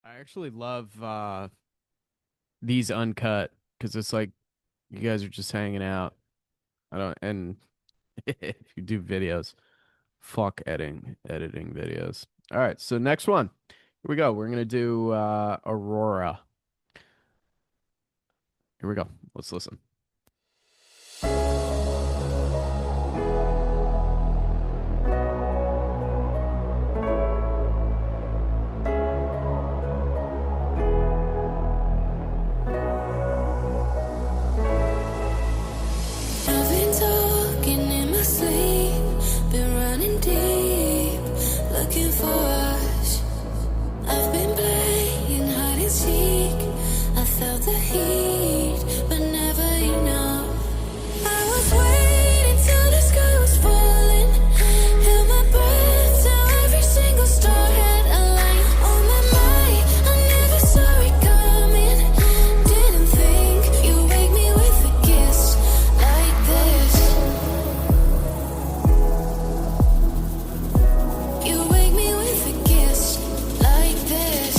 I actually love these uncut because it's like you guys are just hanging out. I don't, and if you do videos, fuck editing videos. All right, so next one. Here we go. We're gonna do Aurora. Here we go. Let's listen. I've been talking in my sleep, been running deep, looking for us. I've been playing hide and seek. I felt the heat, but never enough. I was waiting till the sky was falling, held my breath till every single star had a line. On my mind, I never saw it coming. Didn't think you'd wake me with a kiss like this. You wake me with a kiss like this.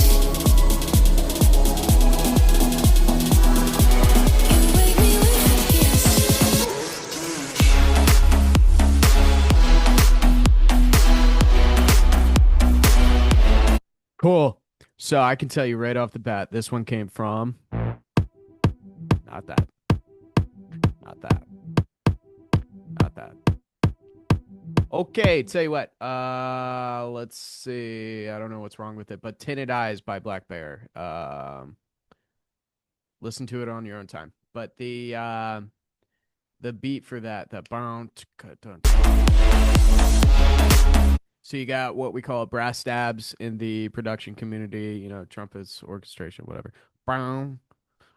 You wake me with a kiss. Cool. So I can tell you right off the bat, this one came from not that, not that, not that. Okay, tell you what. Let's see. I don't know what's wrong with it, but "Tinted Eyes" by Black Bear. Listen to it on your own time. But the beat for that, the bounce. So you got what we call brass stabs in the production community, trumpets, orchestration, whatever. Boom,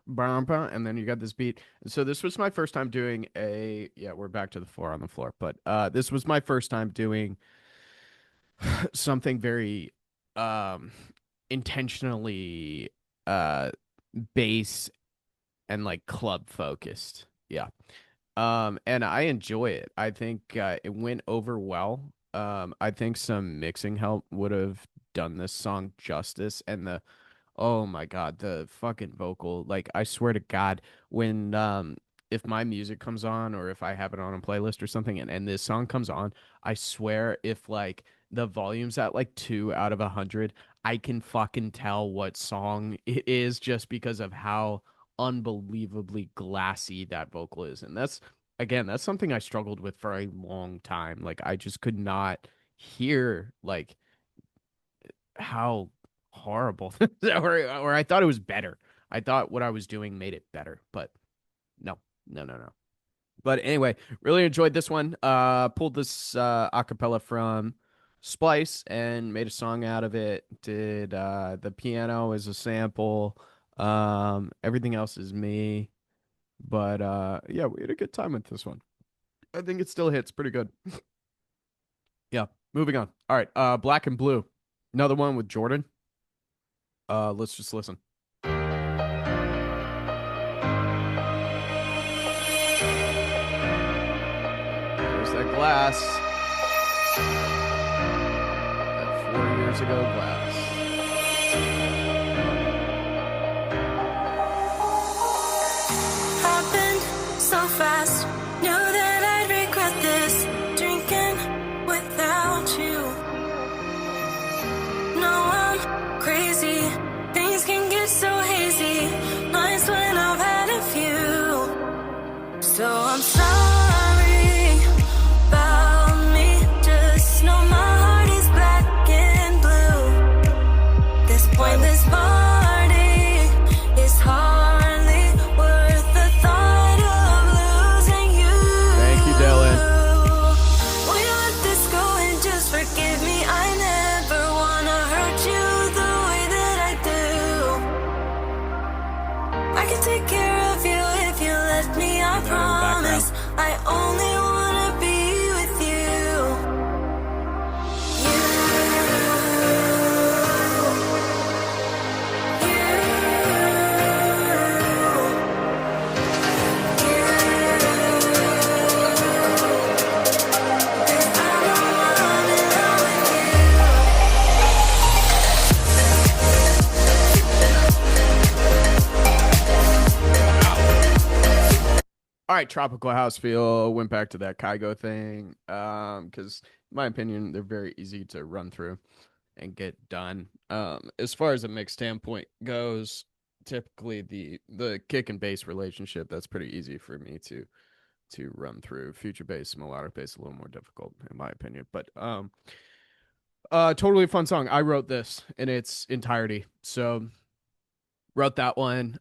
boom, boom, and then you got this beat. So this was my first time doing we're back to the four on the floor, but this was my first time doing something very intentionally bass and like club focused. Yeah. And I enjoy it. I think it went over well. I think some mixing help would have done this song justice. And oh my God, the fucking vocal. Like, I swear to God, when if my music comes on or if I have it on a playlist or something and this song comes on, I swear if like the volume's at like 2 out of 100, I can fucking tell what song it is just because of how unbelievably glassy that vocal is. And that's something I struggled with for a long time. Like, I just could not hear like how horrible or I thought it was better. I thought what I was doing made it better, but no, no, no, no. But anyway, really enjoyed this one. Pulled this acapella from Splice and made a song out of it. Did the piano as a sample. Everything else is me. But yeah, we had a good time with this one. I think it still hits pretty good. Yeah, moving on. All right, Black and Blue. Another one with Jordan. Let's just listen. There's that glass. That 4 years ago glass. Happened so fast. Knew that I'd regret this. Drinking without you. No, I'm crazy. Things can get so hazy. Nights when I've had a few. So I'm sorry about me. Just know my heart is black and blue. This pointless party is hardly worth the thought of losing you. Thank you, Dylan. Will you let this go and just forgive me? I never wanna hurt you the way that I do. I can take care of you if you let me, I promise. I only wanna be with you. right, tropical house feel. Went back to that Kygo thing. Because in my opinion, they're very easy to run through and get done. As far as a mix standpoint goes, typically the kick and bass relationship, that's pretty easy for me to run through. Future bass, melodic bass, a little more difficult in my opinion. But totally fun song. I wrote this in its entirety. So wrote that one.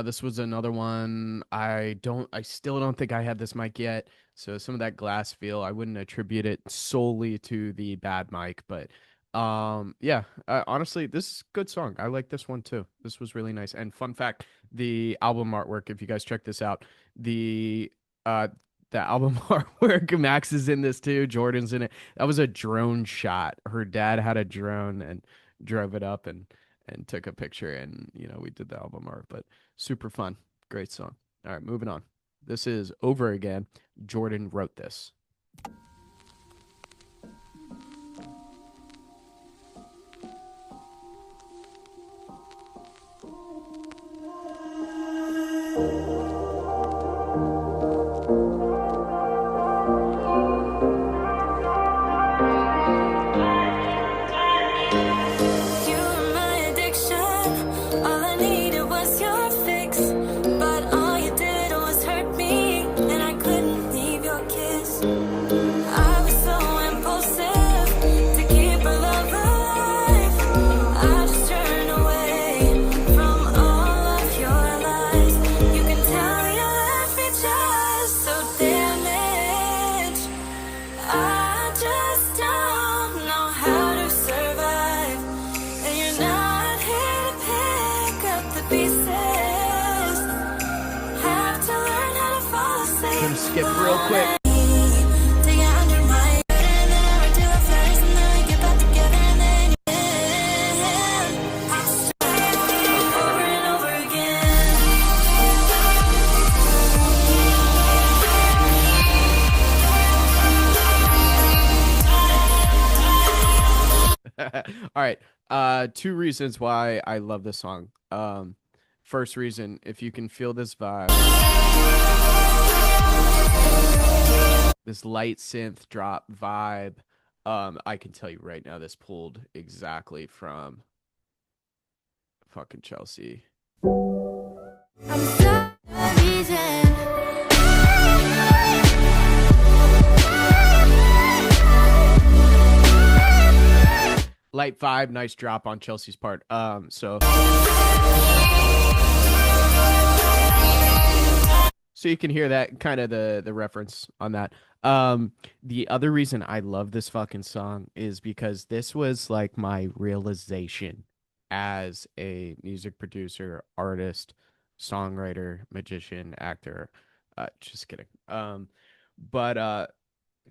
This was another one. I still don't think I had this mic yet. So some of that glass feel, I wouldn't attribute it solely to the bad mic, but yeah, honestly, this is a good song. I like this one too. This was really nice. And fun fact, the album artwork, if you guys check this out, the uh the album artwork, Max is in this too. Jordan's in it. That was a drone shot. Her dad had a drone and drove it up and took a picture, and we did the album art. But super fun, great song. All right, moving on. This is Over Again. Jordan wrote this. You were my addiction. All I needed was your fix. But all you did was hurt me, and I couldn't leave your kiss. I was so impulsive to keep our love alive. I just turned away from all of your lies. You can tell you left me just so damaged. I just don't know how to survive, and you're not here to pick up the pieces. Have to learn how to fall asleep. Gonna skip real quick. Take it under my bed, and then I do it first, and then we get back together, and then you over and over All right. Two reasons why I love this song. First reason, if you can feel this vibe, this light synth drop vibe, I can tell you right now, this pulled exactly from fucking Chelsea. I'm so reason. Light vibe, nice drop on Chelsea's part. So you can hear that kind of the reference on that. The other reason I love this fucking song is because this was like my realization as a music producer, artist, songwriter, magician, actor. Just kidding. But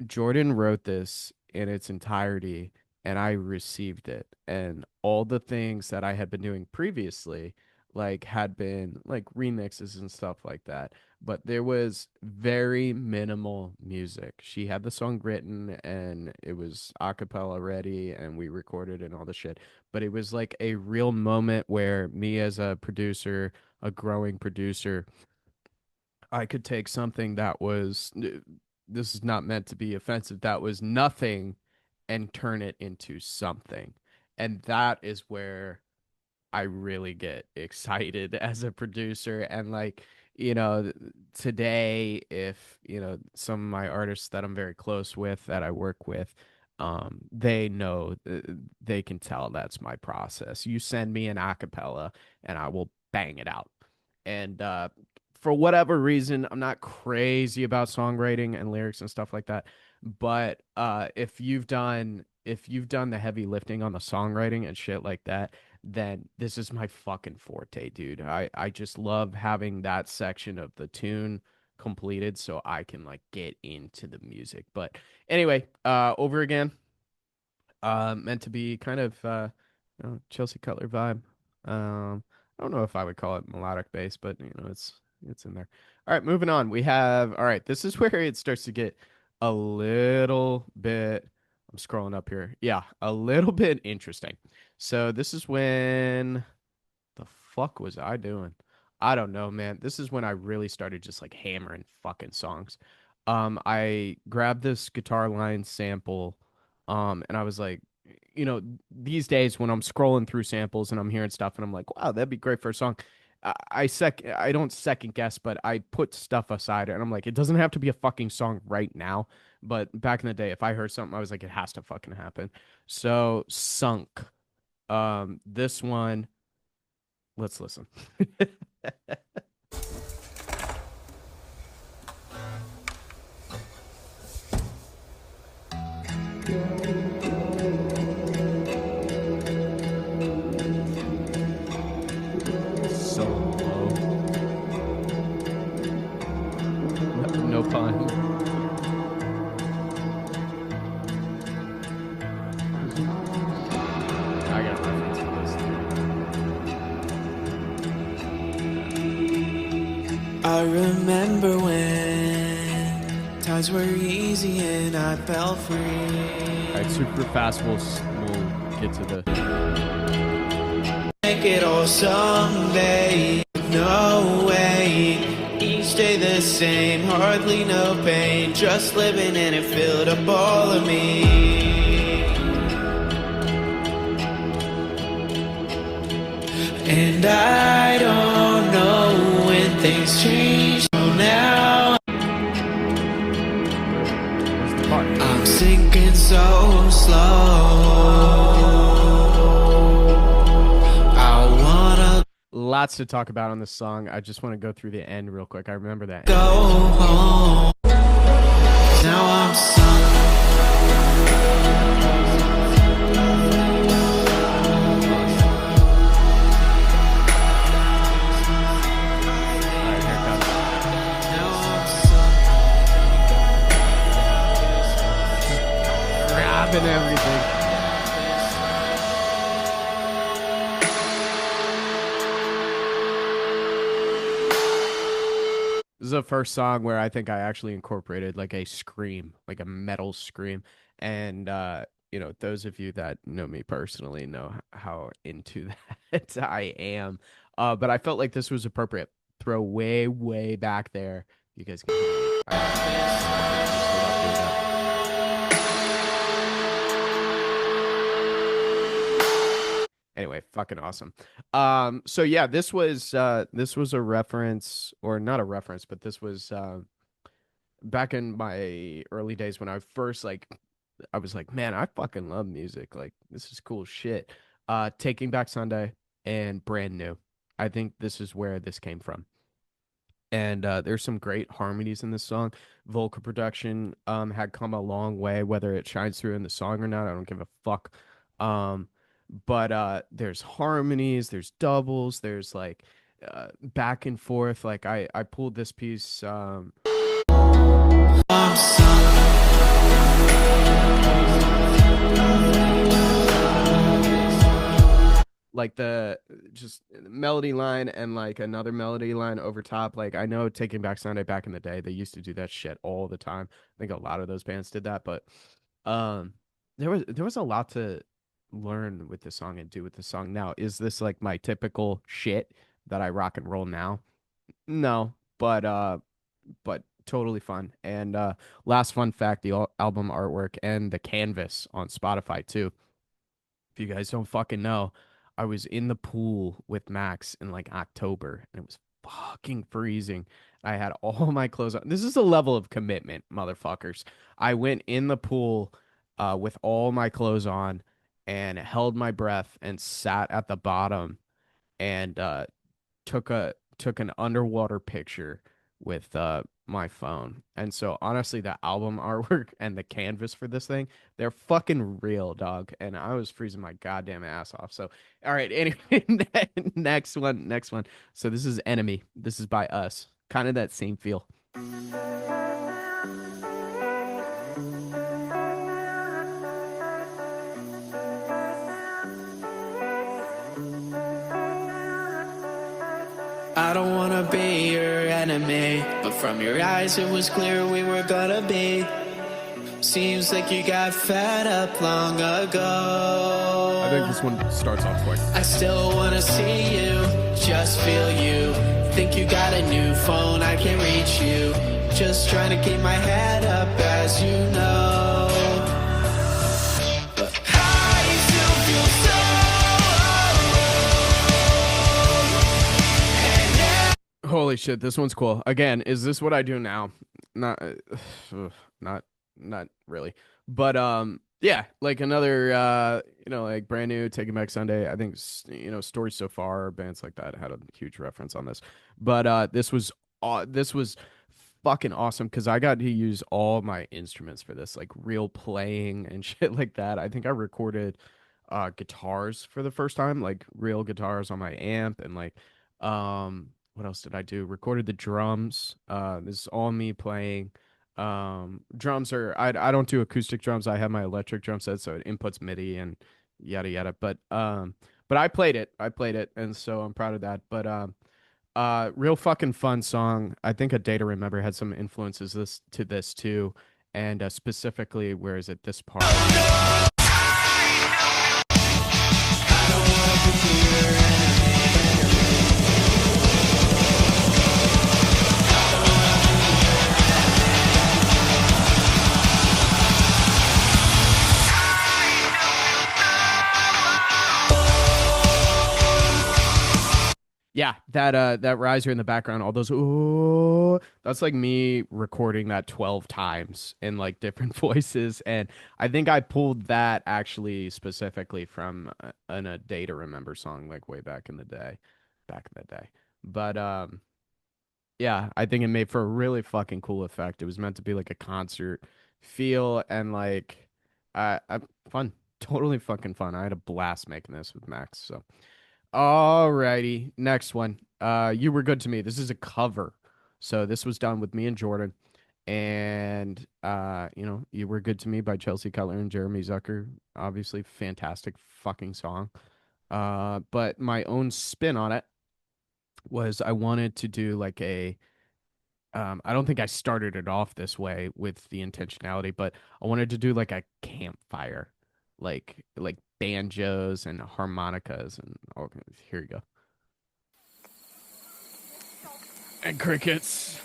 Jordan wrote this in its entirety and I received it. And all the things that I had been doing previously, like, had been like remixes and stuff like that. But there was very minimal music. She had the song written and it was a cappella ready and we recorded and all the shit. But it was like a real moment where me as a producer, a growing producer, I could take something that was, this is not meant to be offensive, that was nothing, and turn it into something. And that is where I really get excited as a producer. And like, today, if, some of my artists that I'm very close with, that I work with, they know, they can tell that's my process. You send me an acapella and I will bang it out. And for whatever reason, I'm not crazy about songwriting and lyrics and stuff like that. But if you've done the heavy lifting on the songwriting and shit like that, then this is my fucking forte, dude. I just love having that section of the tune completed so I can like get into the music. But anyway, Over Again, meant to be kind of Chelsea Cutler vibe. I don't know if I would call it melodic bass, but it's in there. All right, moving on. All right, this is where it starts to get a little bit, I'm scrolling up here. Yeah, a little bit interesting. So this is when the fuck was I doing? I don't know, man. This is when I really started just like hammering fucking songs. I grabbed this guitar line sample, and I was like, you know, these days when I'm scrolling through samples and I'm hearing stuff and I'm like, wow, that'd be great for a song. I don't second guess, but I put stuff aside and I'm like, it doesn't have to be a fucking song right now. But back in the day, if I heard something, I was like, it has to fucking happen. So Sunk. This one, let's listen. So low. No pun. I got a reference for this. I remember when times were easy and I felt free. All right, super fast. We'll get to the. Make it all someday. No way. Each day the same, hardly no pain. Just living and it filled up all of me. And I don't know when things change. So now I'm sinking so slow. Lots to talk about on this song. I just want to go through the end real quick. I remember that. Go home. Now I'm sunk. Alright, here it comes. Now I'm sunk. Grabbing everything. This is the first song where I think I actually incorporated like a scream, like a metal scream. And you know, those of you that know me personally know how into that I am. But I felt like this was appropriate. Throw way, way back there. You guys can hear me. Anyway, fucking awesome. So yeah, this was a reference, or not a reference, but this was back in my early days when I first like I was like, man, I fucking love music. Like this is cool shit. Taking Back Sunday and Brand New. I think this is where this came from. And there's some great harmonies in this song. Vocal production had come a long way, whether it shines through in the song or not, I don't give a fuck. But there's harmonies, there's doubles, there's like back and forth. Like I pulled this piece like the just melody line and like another melody line over top. Like I know Taking Back Sunday back in the day, they used to do that shit all the time. I think a lot of those bands did that, but there was a lot to learn with this song and do with the song. Now, is this like my typical shit that I rock and roll now? No, but totally fun. And last fun fact, the album artwork and the canvas on Spotify too. If you guys don't fucking know, I was in the pool with Max in like October and it was fucking freezing. I had all my clothes on. This is a level of commitment, motherfuckers. I went in the pool with all my clothes on and held my breath and sat at the bottom and took an underwater picture with my phone. And so honestly, the album artwork and the canvas for this thing, they're fucking real, dog. And I was freezing my goddamn ass off. So all right, anyway, next one. So this is Enemy. This is by Us. Kind of that same feel. I don't wanna be your enemy, but from your eyes it was clear we were gonna be. Seems like you got fed up long ago. I think this one starts off quick. I still wanna see you, just feel you. Think you got a new phone, I can't reach you. Just trying to keep my head up, as you know. But I still feel so. Holy shit, this one's cool. Again, is this what I do now? Not, not, not really. But yeah, like another like brand new Taking Back Sunday. I think stories so far, bands like that had a huge reference on this. But this was fucking awesome because I got to use all my instruments for this, like real playing and shit like that. I think I recorded guitars for the first time, like real guitars on my amp and like what else did I do? Recorded the drums. This is all me playing. Drums are I don't do acoustic drums. I have my electric drum set, so it inputs MIDI and yada yada. But I played it. I played it, and so I'm proud of that. But real fucking fun song. I think A Day to Remember had some influences this too, and specifically, where is it? This part. Yeah, that riser in the background, all those ooh, that's like me recording that 12 times in like different voices, and I think I pulled that actually specifically from A Day to Remember song like way back in the day. But yeah, I think it made for a really fucking cool effect. It was meant to be like a concert feel and like fun, totally fucking fun. I had a blast making this with Max, so. Alrighty, next one. You Were Good to Me. This is a cover. So this was done with me and Jordan. And You Were Good to Me by Chelsea Cutler and Jeremy Zucker. Obviously, fantastic fucking song. But my own spin on it was I wanted to do like a I don't think I started it off this way with the intentionality, but I wanted to do like a campfire, like banjos and harmonicas and oh, here you go. And crickets.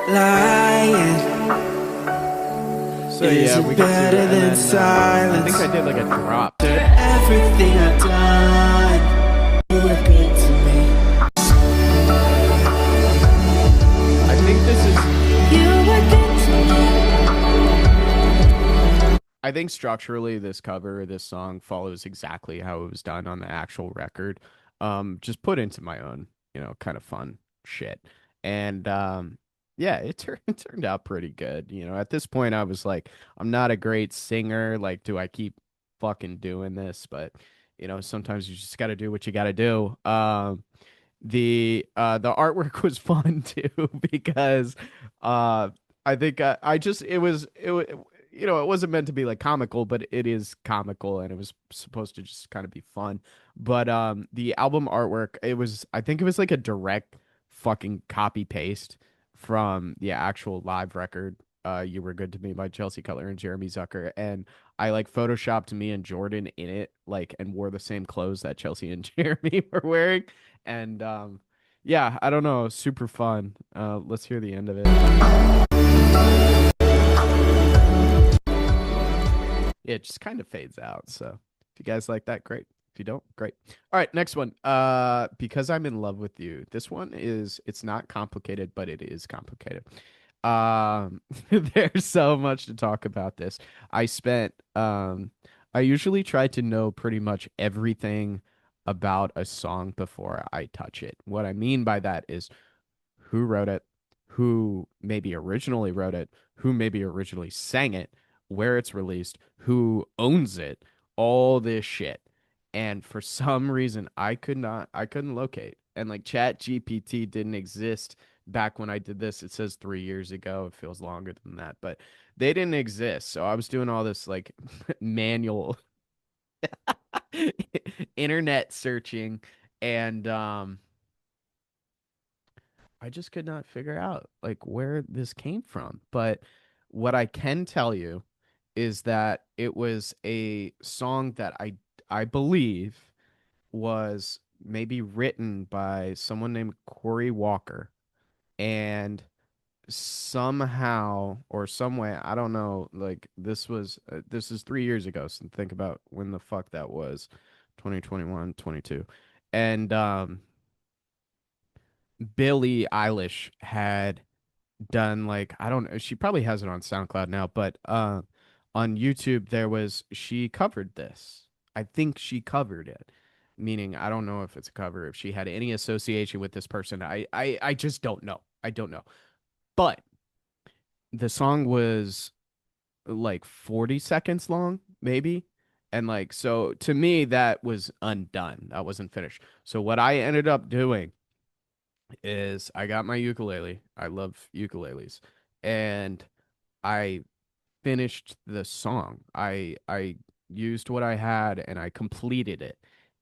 Lying. So yeah, we get to and then, I think I did like a drop. Everything I've done, you were good to me. I think this is. You were good to me. I think structurally, this song follows exactly how it was done on the actual record. Just put into my own, kind of fun shit. And yeah, it turned out pretty good. At this point I was like, I'm not a great singer. Like, do I keep fucking doing this? But sometimes you just got to do what you got to do. The artwork was fun too because I think I just it wasn't meant to be like comical, but it is comical and it was supposed to just kind of be fun. But the album artwork, I think it was like a direct fucking copy paste from the actual live record. You Were Good to Me by Chelsea Cutler and Jeremy Zucker, and I like photoshopped me and Jordan in it, like, and wore the same clothes that Chelsea and Jeremy were wearing. And yeah, I don't know, super fun. Let's hear the end of it. It just kind of fades out. So if you guys like that, great. If you don't, great. All right, next one. Because I'm in love with you. This one it's not complicated, but it is complicated. There's so much to talk about this. I usually try to know pretty much everything about a song before I touch it. What I mean by that is who wrote it, who maybe originally wrote it, who maybe originally sang it, where it's released, who owns it, all this shit. And for some reason I couldn't locate. And like Chat GPT didn't exist back when I did this. It says 3 years ago. It feels longer than that, but they didn't exist. So I was doing all this like manual internet searching, and I just could not figure out like where this came from. But what I can tell you is that it was a song that I believe was maybe written by someone named Corey Walker, and somehow or some way, I don't know, like this is 3 years ago, so think about when the fuck that was. 2021, 22. And Billie Eilish had done like, I don't know, she probably has it on SoundCloud now, but on YouTube there was, she covered this. I think she covered it. Meaning I don't know if it's a cover, if she had any association with this person. I just don't know. I don't know. But the song was like 40 seconds long, maybe. And like, so to me, that was undone. That wasn't finished. So what I ended up doing is I got my ukulele. I love ukuleles. And I finished the song. I used what I had and I completed it.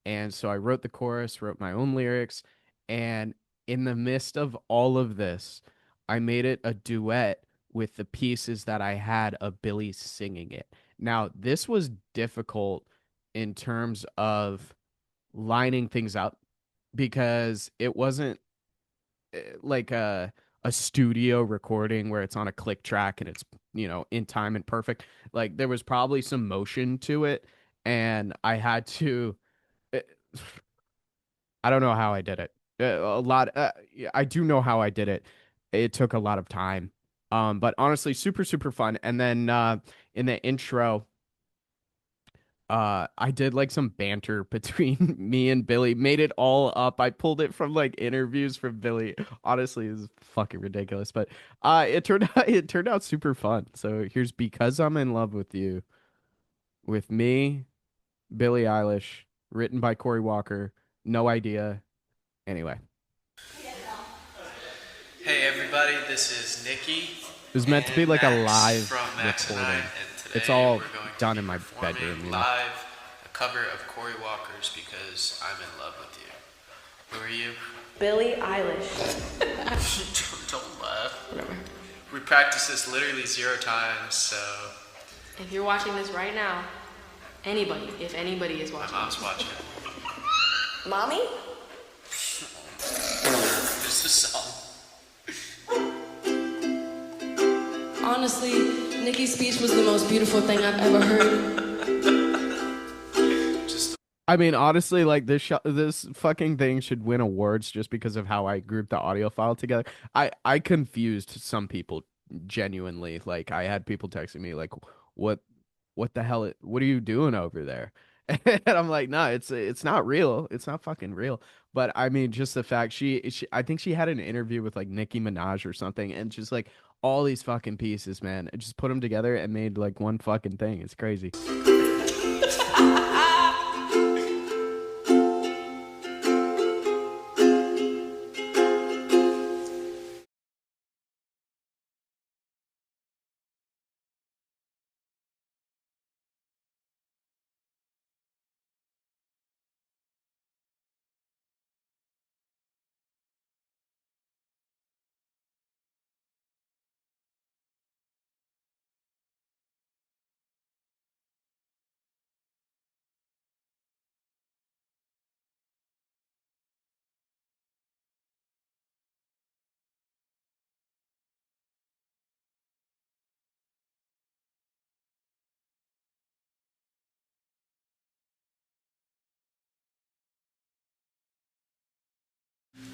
And so I wrote the chorus, wrote my own lyrics, and in the midst of all of this, I made it a duet with the pieces that I had of Billy singing it. Now, this was difficult in terms of lining things up because it wasn't like a studio recording where it's on a click track and it's, in time and perfect. Like there was probably some motion to it, and I had to uh, I don't know how I did it. A lot yeah, I do know how I did it. It took a lot of time. But honestly, super super fun. And then in the intro, I did like some banter between me and Billy, made it all up. I pulled it from like interviews from Billy. Honestly, it was fucking ridiculous, but it turned out super fun. So here's Because I'm in Love with You, with me, Billie Eilish, written by Corey Walker. No idea. Anyway, Hey everybody, this is Nikki it was meant to be and like a Max live from Max and I, recording. and It's today all we're going to done be in my performing bedroom, live a cover of Corey Walker's Because I'm in Love with You. Who are you? Billie Eilish. Don't laugh. Whatever. We practiced this literally 0 times, so If you're watching this right now, anybody, if anybody is my watching. mom's watching. Mommy? Here's the song. Honestly, Nikki's speech was the most beautiful thing I've ever heard. Just I mean, honestly, like this fucking thing should win awards just because of how I grouped the audio file together. I confused some people genuinely. Like I had people texting me like, "What what the hell? What are you doing over there?" And I'm like, "No, it's not real. It's not fucking real." But I mean, just the fact she I think she had an interview with like Nicki Minaj or something, and just like all these fucking pieces, man, it just put them together and made like one fucking thing. It's crazy.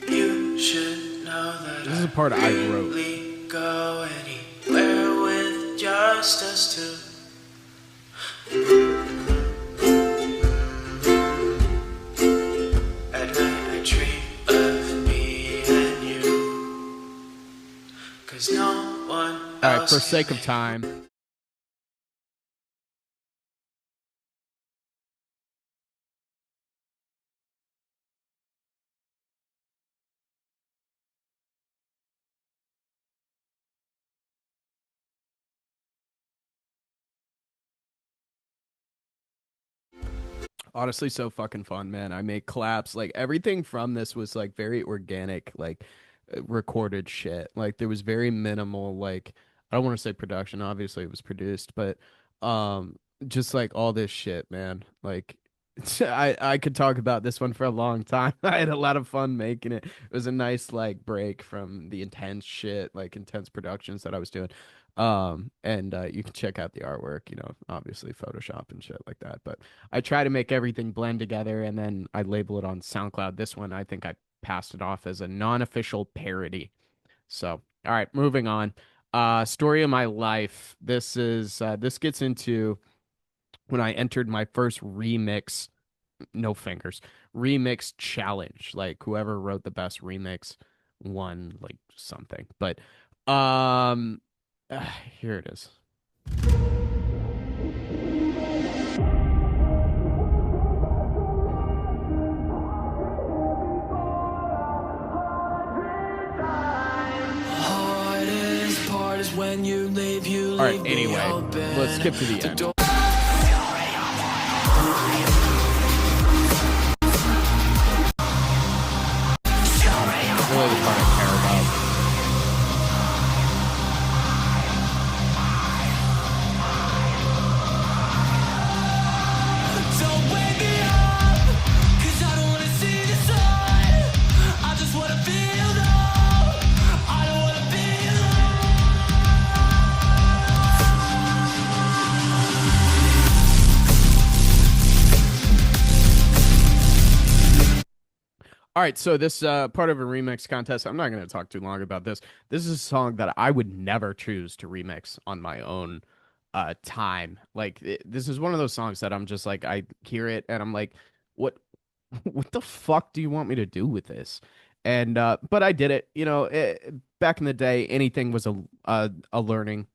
you should know that This is a part I wrote. really go anywhere with just us two. At night I dream of me and you, 'cause no one All right, else for can sake of make time, Honestly, so fucking fun, man. I make claps. Like everything from this was like very organic, like recorded shit. Like there was very minimal, like I don't want to say production, obviously it was produced, but um just like all this shit, man. Like I could talk about this one for a long time. I had a lot of fun making it. It was a nice like break from the intense shit, like intense productions that I was doing. And you can check out the artwork, obviously Photoshop and shit like that. But I try to make everything blend together and then I label it on SoundCloud. This one, I think I passed it off as a non-official parody. So, all right, moving on. Story of my life. This gets into when I entered my first remix, no fingers, remix challenge. Like whoever wrote the best remix won like something. But um here it is. Hardest part is when you leave, All right, anyway, let's skip to the end. Really the part I care about. Don't wake me up, 'cause I don't wanna see the sun. I just wanna feel love. I don't wanna be All right, so this part of a remix contest, I'm not going to talk too long about this. This is a song that I would never choose to remix on my own time. Like this is one of those songs that I'm just like I hear it and I'm like, what what the fuck do you want me to do with this? And but I did it. Back in the day, anything was a learning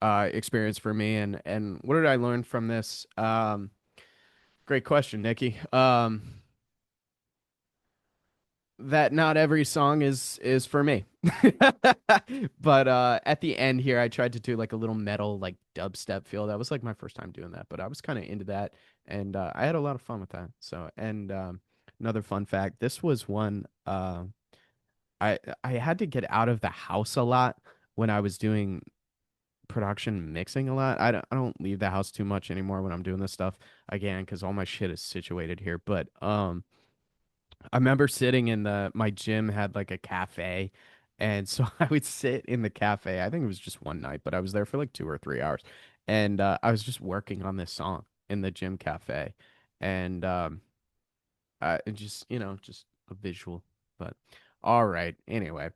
experience for me. And what did I learn from this? Great question, Nikki. That not every song is for me. But at the end here I tried to do like a little metal like dubstep feel. That was like my first time doing that, but I was kind of into that and I had a lot of fun with that. So and another fun fact, this was one I had to get out of the house a lot when I was doing production mixing a lot. I don't leave the house too much anymore when I'm doing this stuff again because all my shit is situated here. But I remember sitting in my gym had like a cafe. And so I would sit in the cafe. I think it was just one night, but I was there for like 2 or 3 hours. And I was just working on this song in the gym cafe. And it just a visual. But all right. Anyway.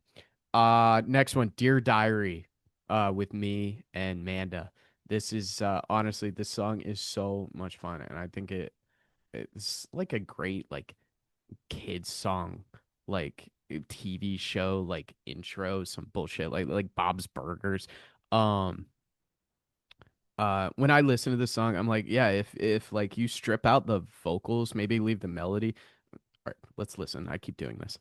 Next one, Dear Diary, with me and Manda. This is honestly, this song is so much fun, and I think it's like a great like kids song, like TV show, like intro, some bullshit like Bob's Burgers. Um, when I listen to this song, I'm like, yeah, if like you strip out the vocals, maybe leave the melody. All right, let's listen. I keep doing this.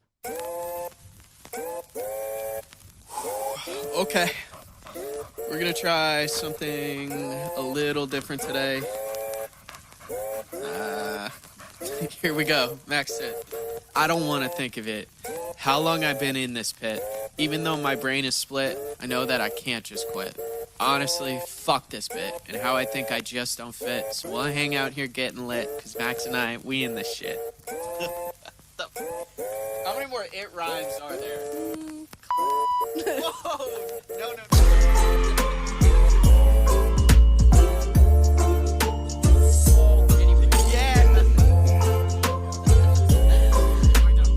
Okay, we're gonna try something a little different today. Here we go. Max it. I don't want to think of it. How long I've been in this pit. Even though my brain is split, I know that I can't just quit. Honestly, fuck this bit and how I think I just don't fit. So we'll hang out here getting lit, cause Max and I, we in this shit. How many more it rhymes are there? Whoa! No, no,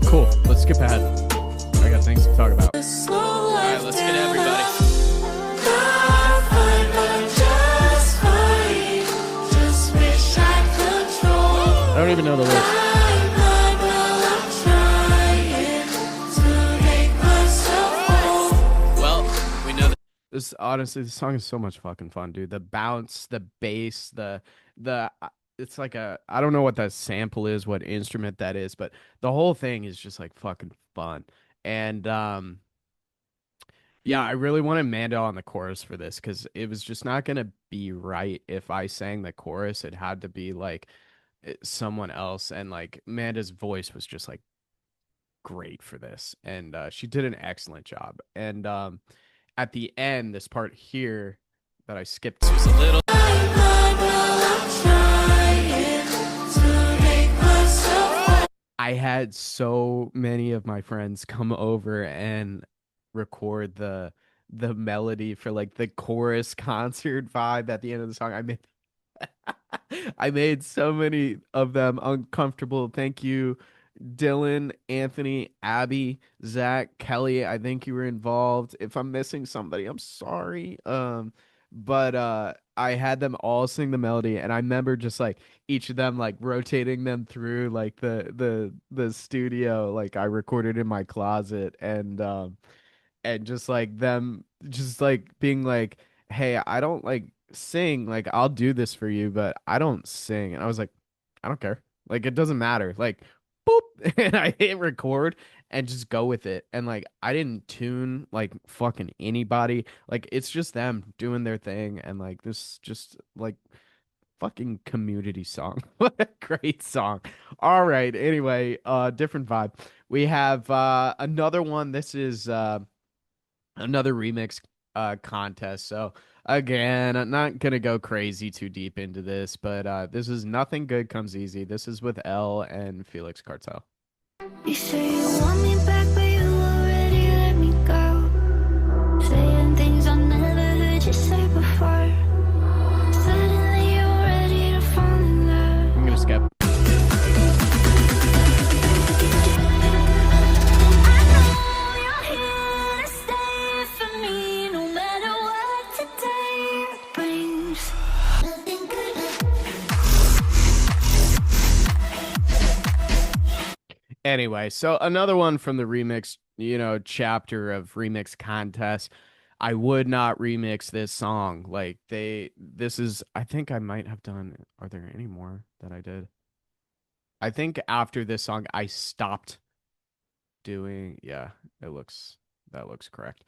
Cool. Let's skip ahead. I got things to talk about. All right, let's get everybody. I don't even know the lyrics. This honestly, this song is so much fucking fun, dude. The bounce, the bass, the it's like I don't know what that sample is, what instrument that is, but the whole thing is just like fucking fun. And yeah, I really wanted Manda on the chorus for this because it was just not gonna be right if I sang the chorus. It had to be like someone else, and like Amanda's voice was just like great for this, and she did an excellent job. And at the end, this part here that I skipped just a little. I had so many of my friends come over and record the melody for like the chorus concert vibe at the end of the song. I made so many of them uncomfortable. Thank you, Dylan, Anthony, Abby, Zach, Kelly. I think you were involved. If I'm missing somebody, I'm sorry. But I had them all sing the melody, and I remember just like each of them like rotating them through like the studio, like I recorded in my closet, and just like them just like being like, hey, I don't like sing, like I'll do this for you, but I don't sing. And I was like, I don't care, like it doesn't matter, like boop. And I hit record and just go with it. And like I didn't tune like fucking anybody, like it's just them doing their thing. And like this just like fucking community song. What a great song. All right, anyway, different vibe. We have another one. This is another remix contest. So again, I'm not gonna go crazy too deep into this, but this is Nothing Good Comes Easy. This is with Elle and Felix Cartal. You say you want me back, but you already let me go. Saying things I never heard you say before. Suddenly you're ready to fall in love. I'm gonna skip. Anyway, so another one from the remix, chapter of remix contest. I would not remix this song. Like this is, I think I might have done, are there any more that I did? I think after this song, I stopped doing, yeah, that looks correct.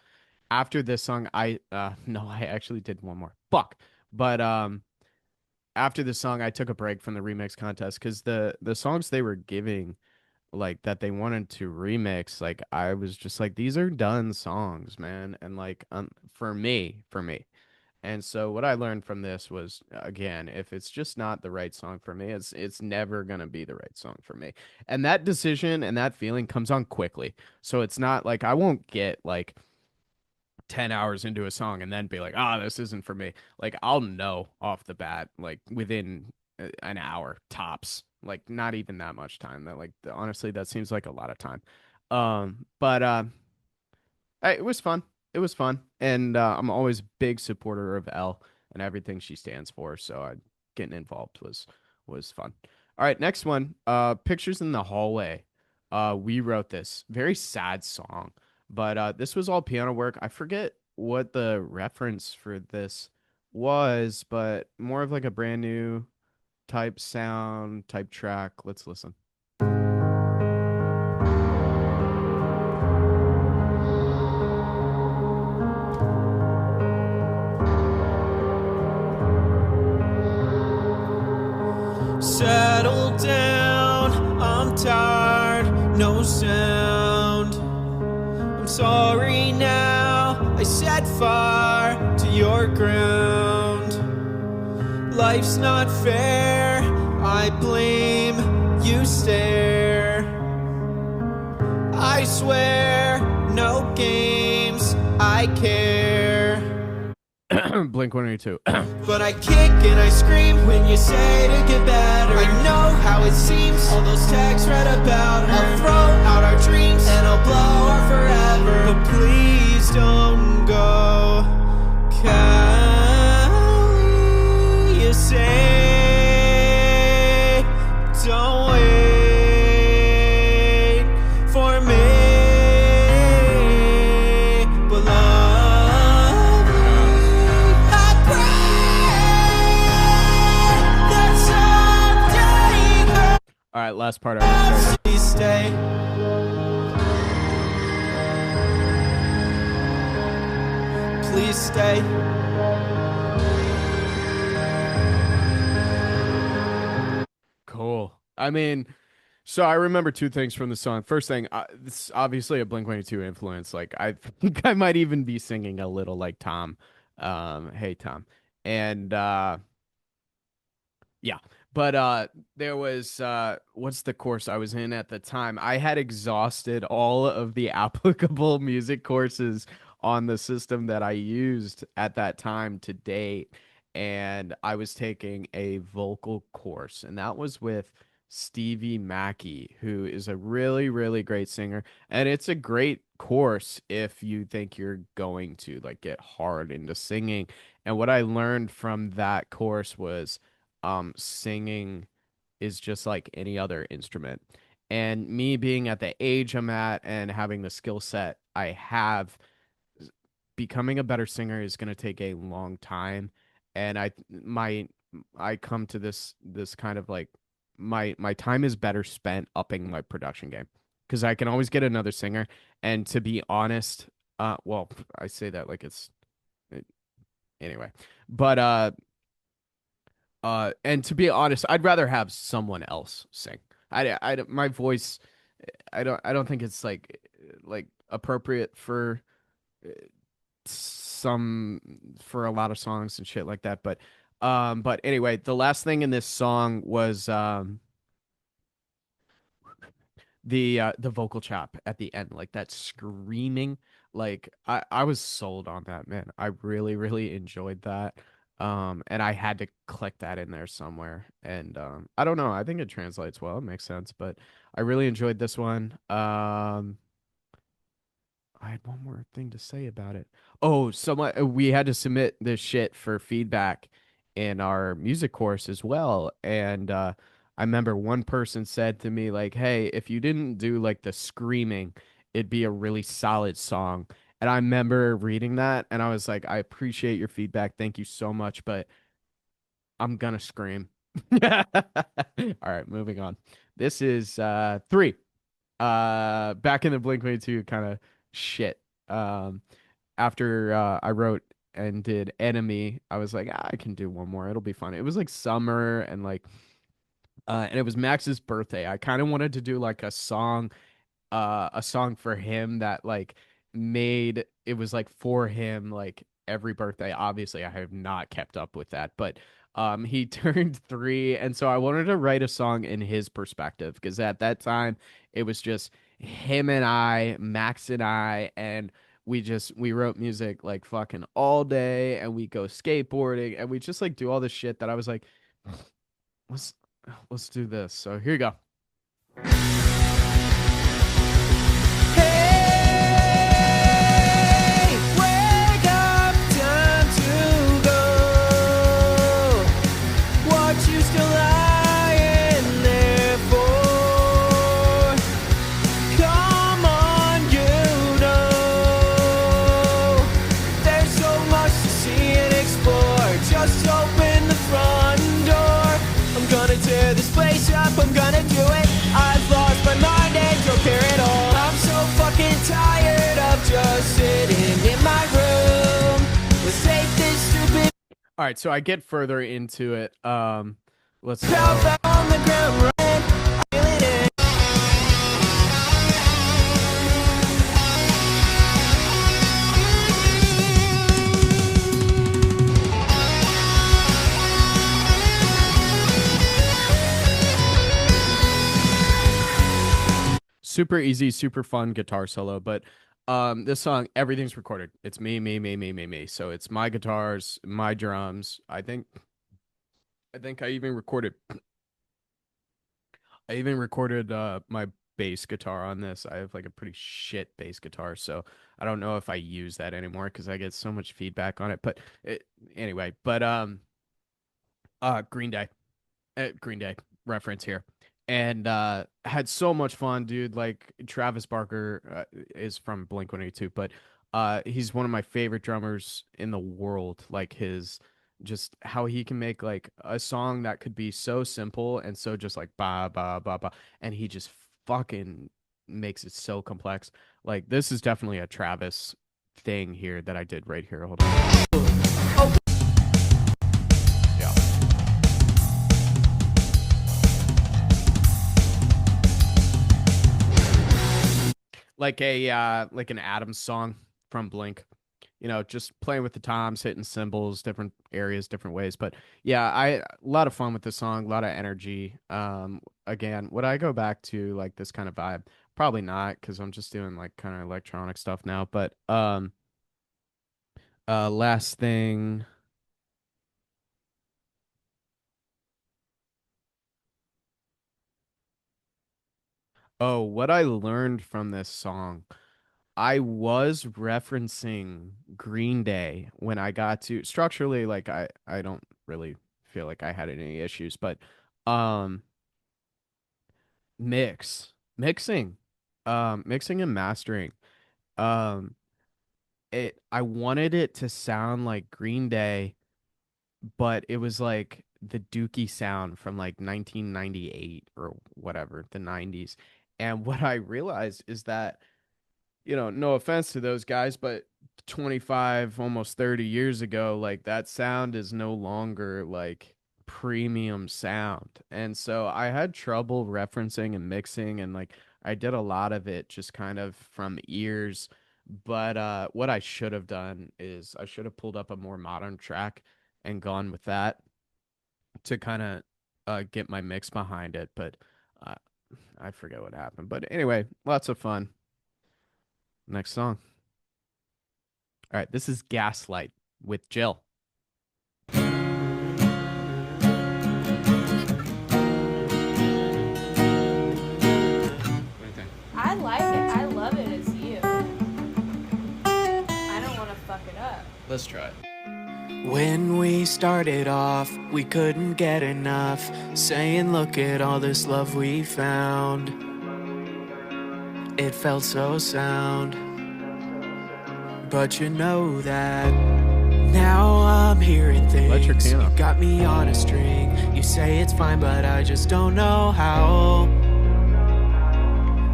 After this song, no, I actually did one more. Fuck. But, after the song, I took a break from the remix contest because the songs they were giving, like that they wanted to remix, like I was just like, these are done songs, man. And like for me. And so what I learned from this was, again, if it's just not the right song for me, it's never gonna be the right song for me. And that decision and that feeling comes on quickly. So it's not like I won't get like 10 hours into a song and then be like, this isn't for me. Like I'll know off the bat, like within an hour tops, like not even that much time. That like honestly, that seems like a lot of time. But it was fun. It was fun, and I'm always a big supporter of Elle and everything she stands for. So getting involved was fun. All right, next one. Pictures in the Hallway. We wrote this very sad song, but this was all piano work. I forget what the reference for this was, but more of like a brand new type sound, type track. Let's listen. Settle down, I'm tired, no sound. I'm sorry now, I set fire to your ground. Life's not fair, I blame, you stare. I swear, no games, I care. Blink 182. But I kick and I scream when you say to get better. I know how it seems, all those texts read about. I'll throw out our dreams and I'll blow our forever. But please don't go, Kelly. You say, don't wait for me. But love me, I pray that someday. All right, last part. Please stay. Please stay. Cool. I mean, so I remember two things from the song. First thing, this is obviously a Blink-182 influence. Like I think I might even be singing a little like Tom. Hey Tom. And yeah. But there was what's the course I was in at the time? I had exhausted all of the applicable music courses on the system that I used at that time to date, and I was taking a vocal course, and that was with Stevie Mackey, who is a really, really great singer. And it's a great course if you think you're going to like get hard into singing. And what I learned from that course was singing is just like any other instrument. And me being at the age I'm at and having the skill set I have, becoming a better singer is going to take a long time. And I come to this kind of like my time is better spent upping my production game because I can always get another singer. And to be honest, well, I say that like anyway, but and to be honest, I'd rather have someone else sing. My voice, I don't think it's like appropriate for some for a lot of songs and shit like that. But anyway, the last thing in this song was the vocal chop at the end, like that screaming. Like I was sold on that, man. I really, really enjoyed that. And I had to click that in there somewhere. And I don't know, I think it translates well. It makes sense, but I really enjoyed this one. I had one more thing to say about it. Oh, someone we had to submit this shit for feedback in our music course as well. And I remember one person said to me like, "Hey, if you didn't do like the screaming, it'd be a really solid song." And I remember reading that and I was like, "I appreciate your feedback. Thank you so much, but I'm gonna scream." All right, moving on. This is 3. Back in the Blink-182 kind of shit. After I wrote and did Enemy, I was like, I can do one more. It'll be fun. It was like summer and like and it was Max's birthday. I kind of wanted to do like a song for him that like made it was like for him like every birthday. Obviously, I have not kept up with that, but he turned 3 and so I wanted to write a song in his perspective because at that time it was just him and I, Max and I, and we wrote music like fucking all day and we go skateboarding and we just like do all this shit that I was like let's let's do this. So here you go. Hey, wake up, time to go. What you still lying there for? Come on, you know there's so much to see and explore. Just open the front door. I'm gonna tear this place up, I'm gonna do it. I've lost my mind and don't care at all. I'm so fucking tired of just sitting in my room. Let's take this stupid All right, so I get further into it. Let's go. crowd on the ground running. I feel it in. Super easy, super fun guitar solo, but this song everything's recorded. It's me. So it's my guitars, my drums. I think I even recorded my bass guitar on this. I have like a pretty shit bass guitar, so I don't know if I use that anymore because I get so much feedback on it. But anyway, but Green Day. Green Day reference here. And had so much fun, dude. Like Travis Barker is from Blink-182, but he's one of my favorite drummers in the world. Like his just how he can make like a song that could be so simple and so just like ba ba ba ba, and he just fucking makes it so complex. Like this is definitely a Travis thing here that I did right here. Hold on. Yeah. like an Adams song from Blink. You know, just playing with the toms, hitting cymbals, different areas, different ways. But yeah, I a lot of fun with the song, a lot of energy. Again, would I go back to like this kind of vibe? Probably not, because I'm just doing like kind of electronic stuff now. But last thing. Oh, what I learned from this song. I was referencing Green Day when I got to structurally, like I don't really feel like I had any issues, but um mixing, mixing and mastering. Um I wanted it to sound like Green Day, but it was like the Dookie sound from like 1998 or whatever, the 90s. And what I realized is that, you know, no offense to those guys, but 25, almost 30 years ago, like that sound is no longer like premium sound. And so I had trouble referencing and mixing, and like I did a lot of it just kind of from ears. But what I should have done is I should have pulled up a more modern track and gone with that to kind of get my mix behind it. But uh, I forget what happened. But anyway, lots of fun. Next song. All right, this is Gaslight with Jill. I like it. I love it as you. I don't want to fuck it up. Let's try it. When we started off, we couldn't get enough, saying, look at all this love we found. It felt so sound. But you know that now I'm hearing things. You got me on a string. You say it's fine, but I just don't know how.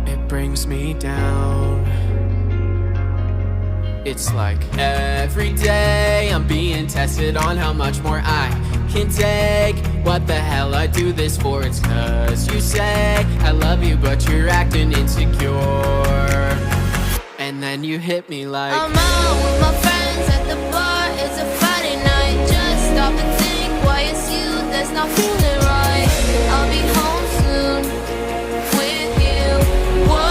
It brings me down. It's like every day I'm being tested on how much more I can take. What the hell I do this for? It's 'cause you say I love you, but you're acting insecure. And then you hit me like I'm out with my friends at the bar. It's a Friday night. Just stop and think why it's you that's not feeling right. I'll be home soon with you. Whoa.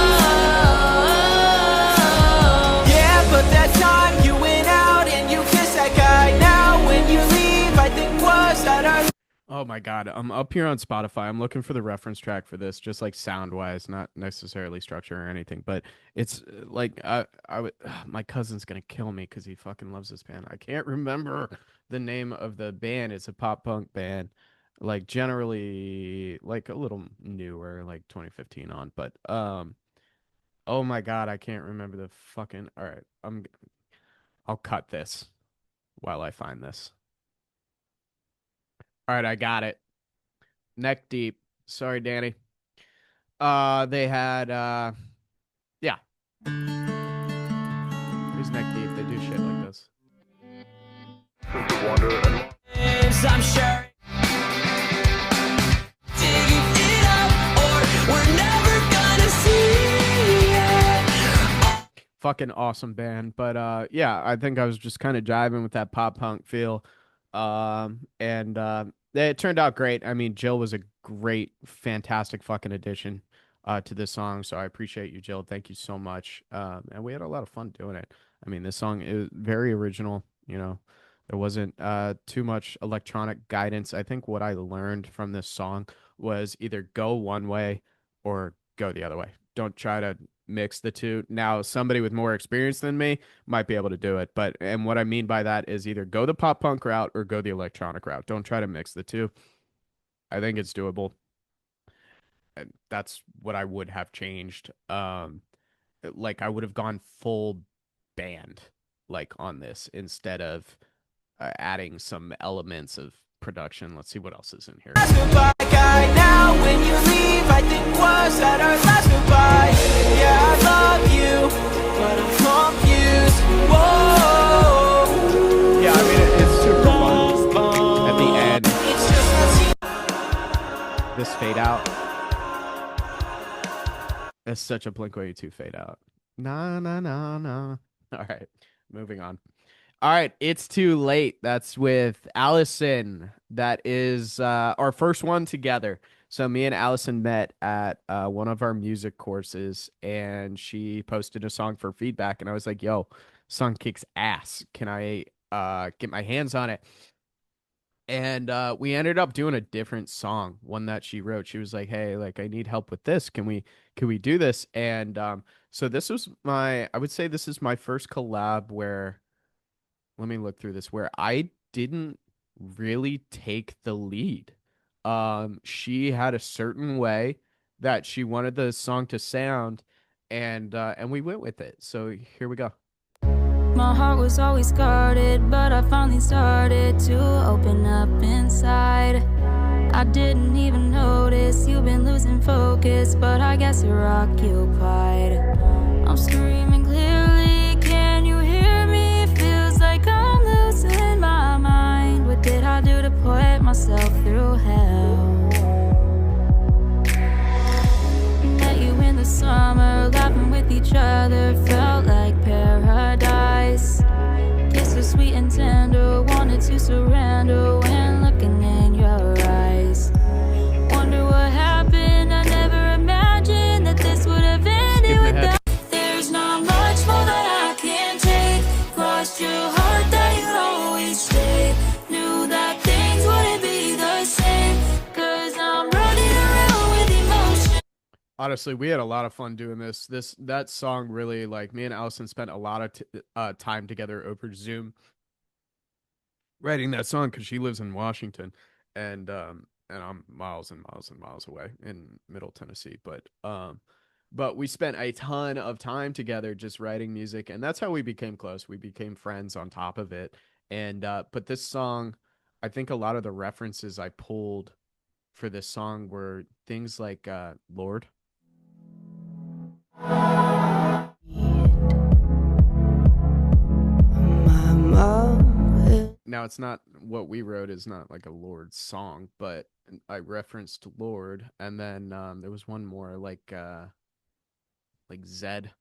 yeah, but that time you went out and you kissed that guy. Now when you leave, I think was that our Oh my God. I'm up here on Spotify. I'm looking for the reference track for this, just like sound wise, not necessarily structure or anything. But it's like I would my cousin's gonna kill me because he fucking loves this band. I can't remember the name of the band. It's a pop punk band, like generally like a little newer, like 2015 on. But oh my God, I can't remember the fucking. All right, I'll cut this while I find this. All right, I got it. Neck deep. Sorry, Danny. They had yeah. Who's neck deep? They do shit like this. I'm sure digging it up or we're never gonna see it. Fucking awesome band. But yeah, I think I was just kind of jiving with that pop punk feel. And it turned out great. I mean, Jill was a great, fantastic fucking addition to this song. So I appreciate you, Jill. Thank you so much. And we had a lot of fun doing it. I mean, this song is very original, you know. There wasn't too much electronic guidance. I think what I learned from this song was either go one way or go the other way. Don't try to mix the two. Now, somebody with more experience than me might be able to do it, but and what I mean by that is either go the pop punk route or go the electronic route. Don't try to mix the two. I think it's doable. And that's what I would have changed. Like I would have gone full band like on this instead of adding some elements of production. Let's see what else is in here. Goodbye, guy. Now when you leave, I think was that our last goodbye. Yeah, I love you, but I'm confused. Whoa. Yeah, I mean it's super fun at the end. It's just This fade out. That's such a Blink-182 fade out. Na na na na. All right, moving on. All right, it's too late. That's with Allison. That is our first one together. So me and Allison met at one of our music courses, and she posted a song for feedback, and I was like, "Yo, song kicks ass. Can I get my hands on it?" And we ended up doing a different song, one that she wrote. She was like, "Hey, like I need help with this. Can we do this?" And so this was my I would say this is my first collab where let me look through this where I didn't really take the lead. She had a certain way that she wanted the song to sound, and we went with it. So here we go. My heart was always guarded, but I finally started to open up inside. I didn't even notice you've been losing focus, but I guess you're occupied. I'm screaming clearly, can you hear me? It feels like I'm losing my mind. What did I do to put myself through hell? Met you in the summer, laughing with each other, felt like paradise. Kiss so sweet and tender, wanted to surrender when looking in your eyes. Wonder what happened, I never imagined that this would have ended Skipping ahead. without. There's not much more that I can take. Crossed your heart that you'd always stay. Knew that things wouldn't be the same, 'cause I'm running around with emotion. Honestly, we had a lot of fun doing this. That song really like me and Allison spent a lot of time together over Zoom writing that song because she lives in Washington, and I'm miles and miles and miles away in Middle Tennessee. But we spent a ton of time together just writing music, and that's how we became close. We became friends on top of it, and but this song, I think a lot of the references I pulled for this song were things like Lord. My mom. Now it's not what we wrote is not like a Lord song, but I referenced Lord, and then there was one more like Zed.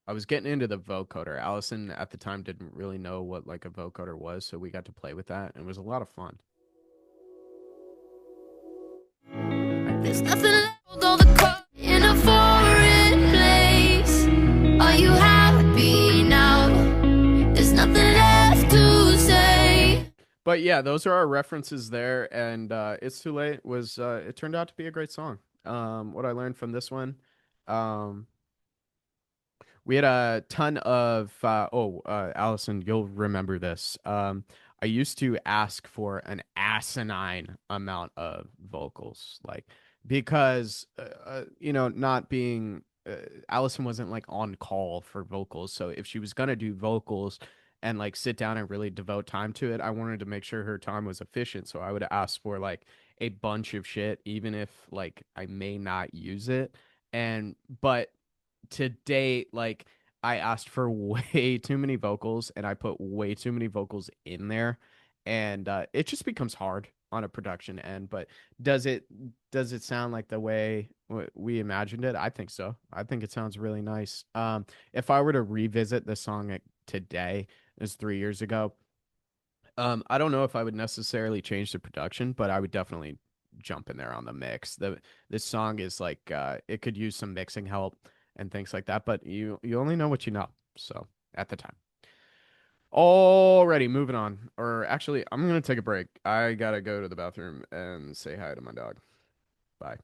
I was getting into the vocoder. Allison at the time didn't really know what like a vocoder was, so we got to play with that, and it was a lot of fun. I There's think. nothing left, although the car in a foreign place. Are you happy now? There's nothing left to say. But yeah, those are our references there, and it's too late was it turned out to be a great song. What I learned from this one, um, we had a ton of Allison, you'll remember this. I used to ask for an asinine amount of vocals, like because not being Allison wasn't like on call for vocals, so if she was gonna do vocals and like sit down and really devote time to it, I wanted to make sure her time was efficient. So I would ask for like a bunch of shit, even if like I may not use it. And but to date, like I asked for way too many vocals and I put way too many vocals in there, and it just becomes hard on a production end. But does it does it sound like the way we imagined it? I think so. I think it sounds really nice. If I were to revisit the song today, it was 3 years ago. I don't know if I would necessarily change the production, but I would definitely jump in there on the mix. This song is like it could use some mixing help and things like that, but you only know what you know. So at the time. Alrighty, moving on. Or actually, I'm gonna take a break. I gotta go to the bathroom and say hi to my dog. Bye.